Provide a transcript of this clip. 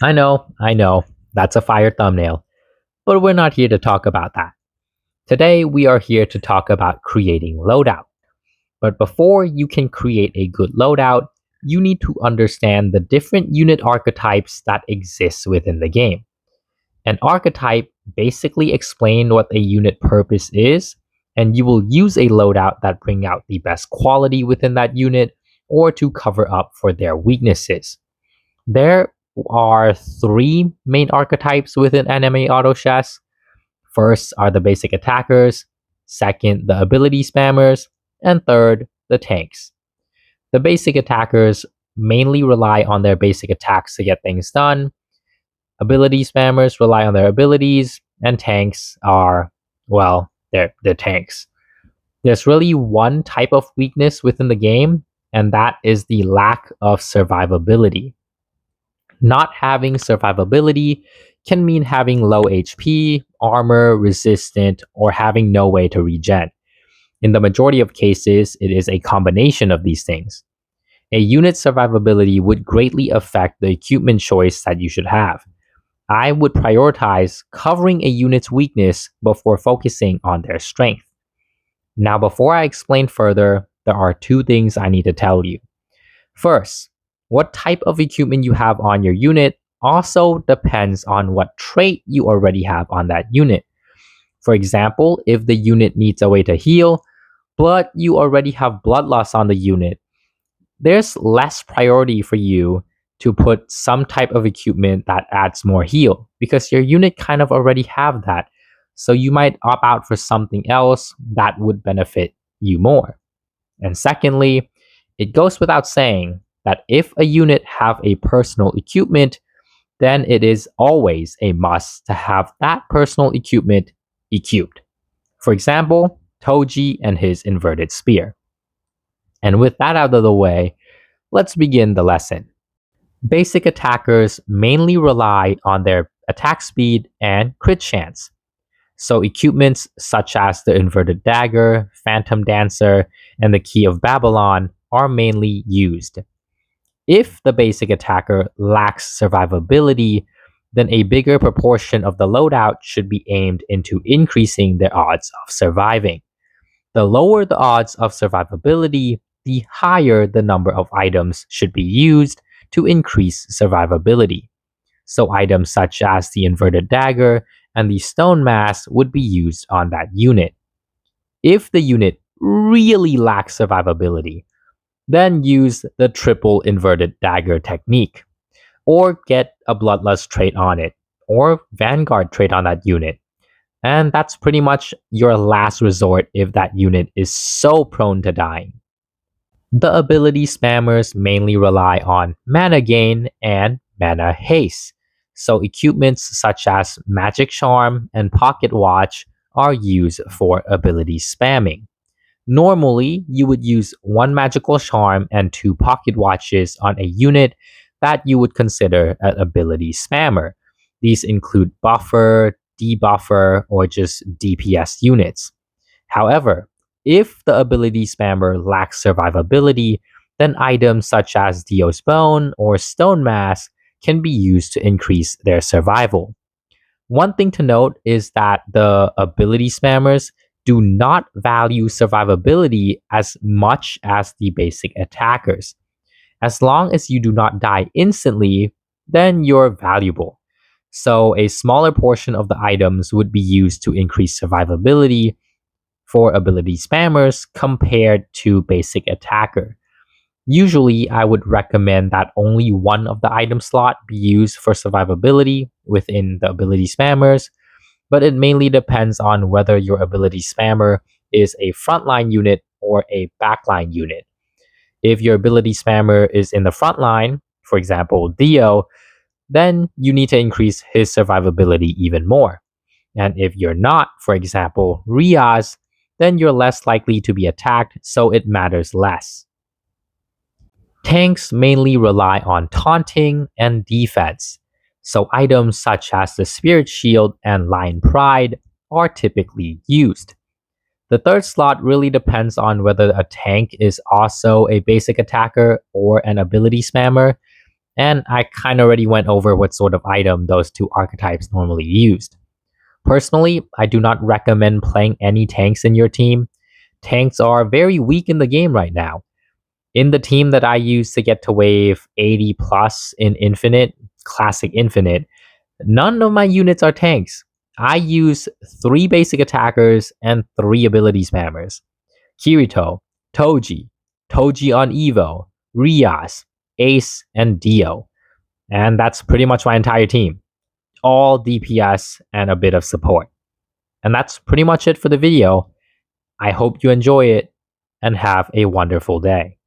I know, that's a fire thumbnail, but we're not here to talk about that. Today, we are here to talk about creating loadout. But before you can create a good loadout, you need to understand the different unit archetypes that exist within the game. An archetype basically explains what a unit purpose is, and you will use a loadout that bring out the best quality within that unit or to cover up for their weaknesses. There are three main archetypes within anime auto chess. First are the basic attackers, second, the ability spammers, and third, the tanks. The basic attackers mainly rely on their basic attacks to get things done. Ability spammers rely on their abilities, and tanks are, well, they're tanks. There's really one type of weakness within the game, and that is the lack of survivability. Not having survivability can mean having low HP, armor, resistant, or having no way to regen. In the majority of cases, it is a combination of these things. A unit's survivability would greatly affect the equipment choice that you should have. I would prioritize covering a unit's weakness before focusing on their strength. Now, before I explain further, there are two things I need to tell you. First, what type of equipment you have on your unit also depends on what trait you already have on that unit. For example, if the unit needs a way to heal, but you already have bloodlust on the unit, there's less priority for you to put some type of equipment that adds more heal because your unit kind of already have that. So you might opt out for something else that would benefit you more. And secondly, it goes without saying that if a unit have a personal equipment, then it is always a must to have that personal equipment equipped. For example, Toji and his inverted spear. And with that out of the way, let's begin the lesson. Basic attackers mainly rely on their attack speed and crit chance. So equipments such as the inverted dagger, phantom dancer, and the key of Babylon are mainly used. If the basic attacker lacks survivability, then a bigger proportion of the loadout should be aimed into increasing their odds of surviving. The lower the odds of survivability, the higher the number of items should be used to increase survivability. So items such as the inverted dagger and the stone mask would be used on that unit. If the unit really lacks survivability, then use the triple inverted dagger technique, or get a bloodlust trait on it, or vanguard trait on that unit. And that's pretty much your last resort if that unit is so prone to dying. The ability spammers mainly rely on mana gain and mana haste. So equipments such as magic charm and pocket watch are used for ability spamming. Normally, you would use one magical charm and two pocket watches on a unit that you would consider an ability spammer. These include buffer, debuffer, or just DPS units. However, if the ability spammer lacks survivability, then items such as Dio's Bone or Stone Mask can be used to increase their survival. One thing to note is that the ability spammers do not value survivability as much as the basic attackers. As long as you do not die instantly, then you're valuable. So, a smaller portion of the items would be used to increase survivability for ability spammers compared to basic attacker. Usually, I would recommend that only one of the item slot be used for survivability within the ability spammers, but it mainly depends on whether your ability spammer is a frontline unit or a backline unit. If your ability spammer is in the front line, for example, Dio, then you need to increase his survivability even more. And if you're not, for example, Riaz, then you're less likely to be attacked, so it matters less. Tanks mainly rely on taunting and defense, so items such as the Spirit Shield and Lion Pride are typically used. The third slot really depends on whether a tank is also a basic attacker or an ability spammer. And I kind of already went over what sort of item those two archetypes normally used. Personally, I do not recommend playing any tanks in your team. Tanks are very weak in the game right now. In the team that I use to get to wave 80 plus in Infinite, Classic Infinite, none of my units are tanks. I use 3 basic attackers and 3 ability spammers. Kirito, Toji, Toji on Evo, Rias, Ace, and Dio. And that's pretty much my entire team. All DPS and a bit of support. And that's pretty much it for the video. I hope you enjoy it and have a wonderful day.